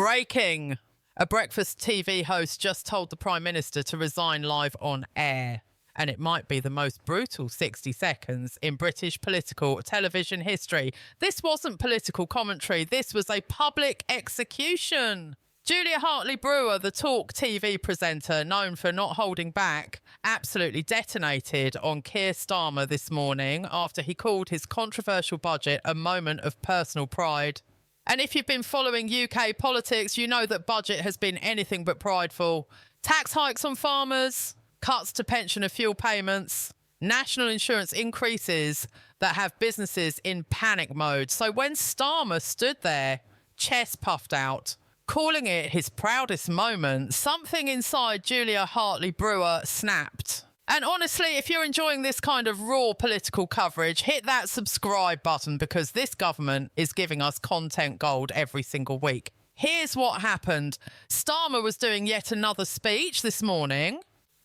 Breaking. A breakfast TV host just told the Prime Minister to resign live on air. And it might be the most brutal 60 seconds in British political television history. This wasn't political commentary. This was a public execution. Julia Hartley-Brewer, the TalkTV presenter known for not holding back, absolutely detonated on Keir Starmer this morning after he called his controversial budget a moment of personal pride. And if you've been following UK politics, you know that budget has been anything but prideful. Tax hikes on farmers, cuts to pension and fuel payments, national insurance increases that have businesses in panic mode. So when Starmer stood there, chest puffed out, calling it his proudest moment, something inside Julia Hartley-Brewer snapped. And honestly, if you're enjoying this kind of raw political coverage, hit that subscribe button because this government is giving us content gold every single week. Here's what happened. Starmer was doing yet another speech this morning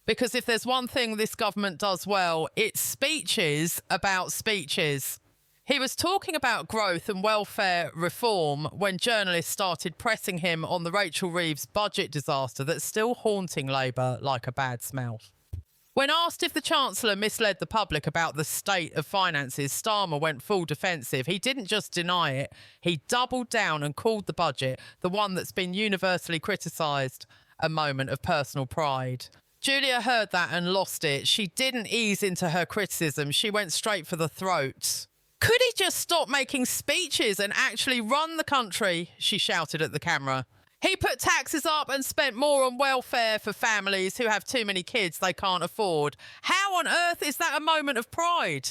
because if there's one thing this government does well, it's speeches about speeches. He was talking about growth and welfare reform when journalists started pressing him on the Rachel Reeves budget disaster that's still haunting Labour like a bad smell. When asked if the Chancellor misled the public about the state of finances, Starmer went full defensive. He didn't just deny it, he doubled down and called the budget, the one that's been universally criticised, a moment of personal pride. Julia heard that and lost it. She didn't ease into her criticism. She went straight for the throat. Could he just stop making speeches and actually run the country? She shouted at the camera. He put taxes up and spent more on welfare for families who have too many kids they can't afford. How on earth is that a moment of pride?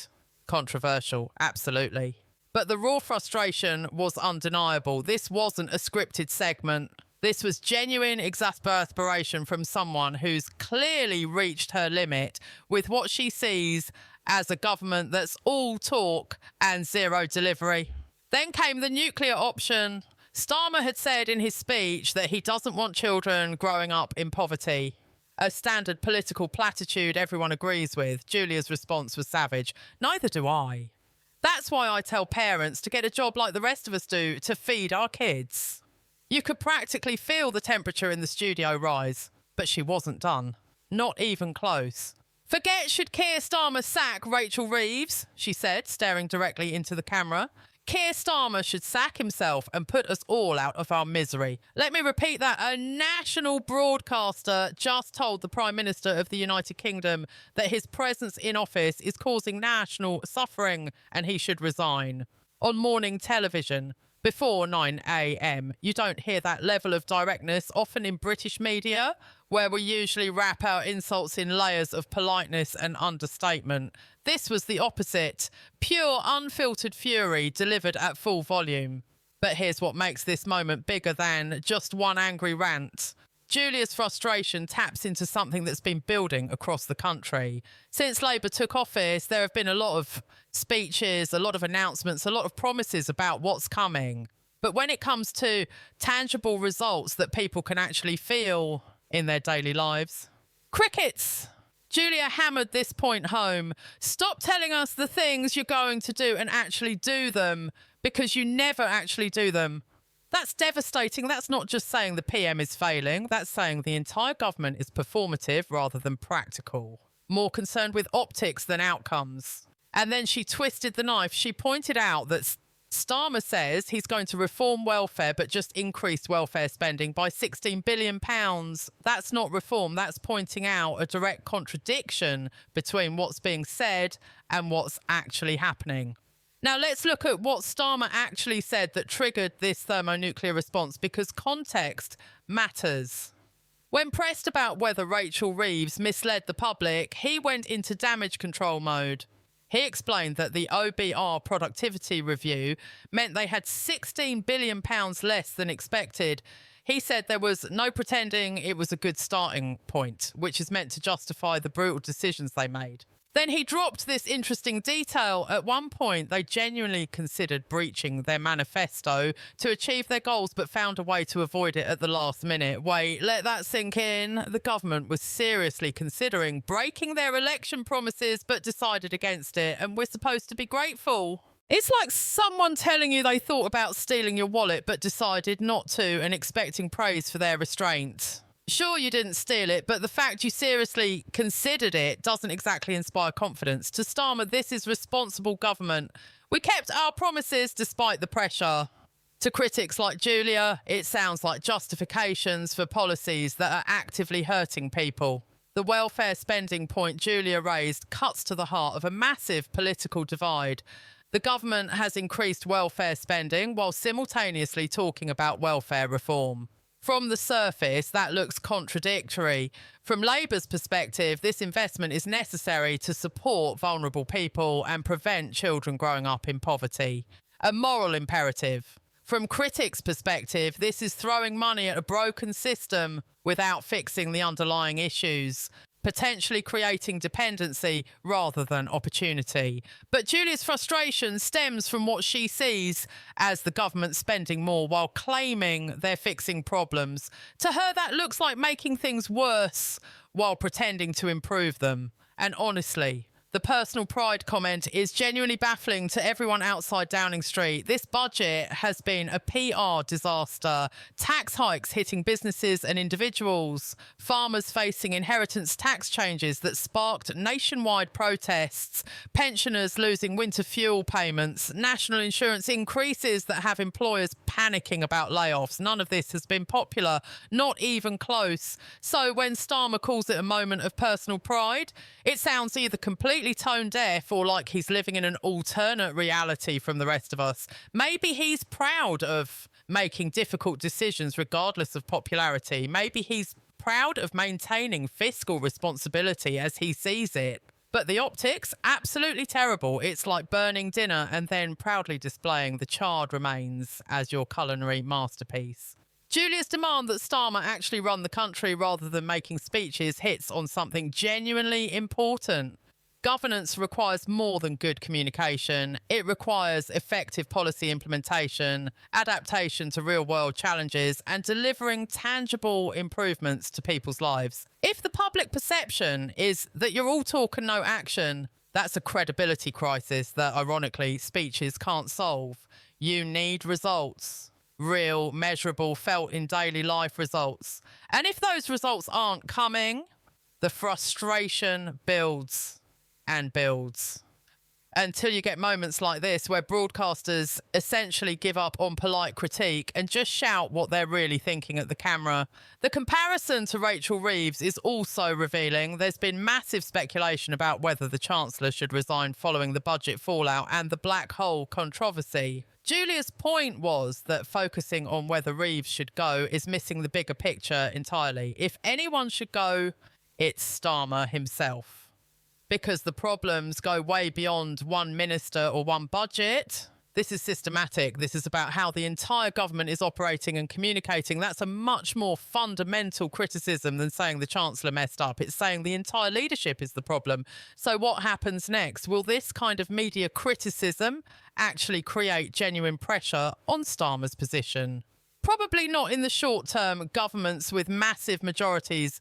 Controversial, absolutely. But the raw frustration was undeniable. This wasn't a scripted segment. This was genuine exasperation from someone who's clearly reached her limit with what she sees as a government that's all talk and zero delivery. Then came the nuclear option. Starmer had said in his speech that he doesn't want children growing up in poverty. A standard political platitude everyone agrees with. Julia's response was savage. Neither do I. That's why I tell parents to get a job like the rest of us do to feed our kids. You could practically feel the temperature in the studio rise, but she wasn't done. Not even close. Forget should Keir Starmer sack Rachel Reeves, she said, staring directly into the camera. Keir Starmer should sack himself and put us all out of our misery. Let me repeat that. A national broadcaster just told the Prime Minister of the United Kingdom that his presence in office is causing national suffering and he should resign. On morning television, before 9 a.m. You don't hear that level of directness often in British media, where we usually wrap our insults in layers of politeness and understatement. This was the opposite. Pure, unfiltered fury delivered at full volume. But here's what makes this moment bigger than just one angry rant. Julia's frustration taps into something that's been building across the country. Since Labour took office, there have been a lot of speeches, a lot of announcements, a lot of promises about what's coming. But when it comes to tangible results that people can actually feel in their daily lives, crickets. Julia hammered this point home. Stop telling us the things you're going to do and actually do them, because you never actually do them. That's devastating. That's not just saying the PM is failing. That's saying the entire government is performative rather than practical. More concerned with optics than outcomes. And then she twisted the knife. She pointed out that Starmer says he's going to reform welfare but just increase welfare spending by £16 billion. That's not reform. That's pointing out a direct contradiction between what's being said and what's actually happening. Now, let's look at what Starmer actually said that triggered this thermonuclear response, because context matters. When pressed about whether Rachel Reeves misled the public, he went into damage control mode. He explained that the OBR productivity review meant they had £16 billion less than expected. He said there was no pretending it was a good starting point, which is meant to justify the brutal decisions they made. Then he dropped this interesting detail. At one point, they genuinely considered breaching their manifesto to achieve their goals, but found a way to avoid it at the last minute. Wait, let that sink in. The government was seriously considering breaking their election promises, but decided against it, and we're supposed to be grateful. It's like someone telling you they thought about stealing your wallet but decided not to and expecting praise for their restraint. Sure, you didn't steal it, but the fact you seriously considered it doesn't exactly inspire confidence. To Starmer, this is responsible government. We kept our promises despite the pressure. To critics like Julia, it sounds like justifications for policies that are actively hurting people. The welfare spending point Julia raised cuts to the heart of a massive political divide. The government has increased welfare spending while simultaneously talking about welfare reform. From the surface, that looks contradictory. From Labour's perspective, this investment is necessary to support vulnerable people and prevent children growing up in poverty. A moral imperative. From critics' perspective, this is throwing money at a broken system without fixing the underlying issues, potentially creating dependency rather than opportunity. But Julia's frustration stems from what she sees as the government spending more while claiming they're fixing problems. To her, that looks like making things worse while pretending to improve them. And honestly, the personal pride comment is genuinely baffling to everyone outside Downing Street. This budget has been a PR disaster. Tax hikes hitting businesses and individuals. Farmers facing inheritance tax changes that sparked nationwide protests. Pensioners losing winter fuel payments. National insurance increases that have employers panicking about layoffs. None of this has been popular, not even close. So when Starmer calls it a moment of personal pride, it sounds either completely tone deaf or like he's living in an alternate reality from the rest of us. Maybe he's proud of making difficult decisions regardless of popularity. Maybe he's proud of maintaining fiscal responsibility as he sees it. But the optics, absolutely terrible. It's like burning dinner and then proudly displaying the charred remains as your culinary masterpiece. Julia's demand that Starmer actually run the country rather than making speeches hits on something genuinely important. Governance requires more than good communication. It requires effective policy implementation, adaptation to real-world challenges, and delivering tangible improvements to people's lives. If the public perception is that you're all talk and no action, that's a credibility crisis that, ironically, speeches can't solve. You need results. Real, measurable, felt in daily life results. And if those results aren't coming, the frustration builds and builds until you get moments like this where broadcasters essentially give up on polite critique and just shout what they're really thinking at the camera. The comparison to Rachel Reeves is also revealing. There's been massive speculation about whether the Chancellor should resign following the budget fallout and the black hole controversy. Julia's point was that focusing on whether Reeves should go is missing the bigger picture entirely. If anyone should go, it's Starmer himself. Because the problems go way beyond one minister or one budget. This is systematic. This is about how the entire government is operating and communicating. That's a much more fundamental criticism than saying the Chancellor messed up. It's saying the entire leadership is the problem. So what happens next? Will this kind of media criticism actually create genuine pressure on Starmer's position? Probably not in the short term. Governments with massive majorities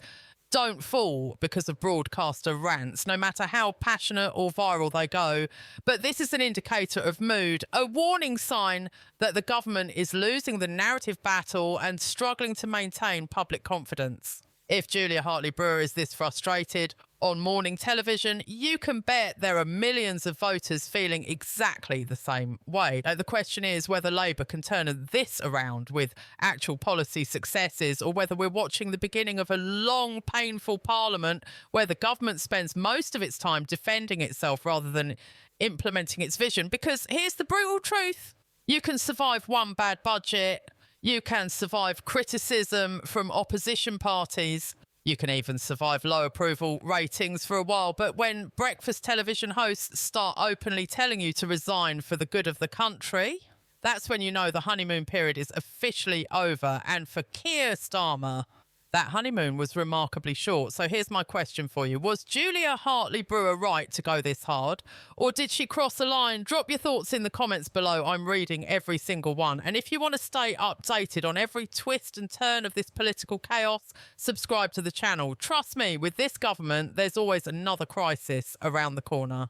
don't fall because of broadcaster rants, no matter how passionate or viral they go. But this is an indicator of mood, a warning sign that the government is losing the narrative battle and struggling to maintain public confidence. If Julia Hartley-Brewer is this frustrated on morning television, you can bet there are millions of voters feeling exactly the same way. Now, the question is whether Labour can turn this around with actual policy successes, or whether we're watching the beginning of a long, painful parliament where the government spends most of its time defending itself rather than implementing its vision. Because here's the brutal truth. You can survive one bad budget. You can survive criticism from opposition parties. You can even survive low approval ratings for a while. But when breakfast television hosts start openly telling you to resign for the good of the country, that's when you know the honeymoon period is officially over. And for Keir Starmer, that honeymoon was remarkably short. So here's my question for you. Was Julia Hartley-Brewer right to go this hard? Or did she cross a line? Drop your thoughts in the comments below. I'm reading every single one. And if you want to stay updated on every twist and turn of this political chaos, subscribe to the channel. Trust me, with this government, there's always another crisis around the corner.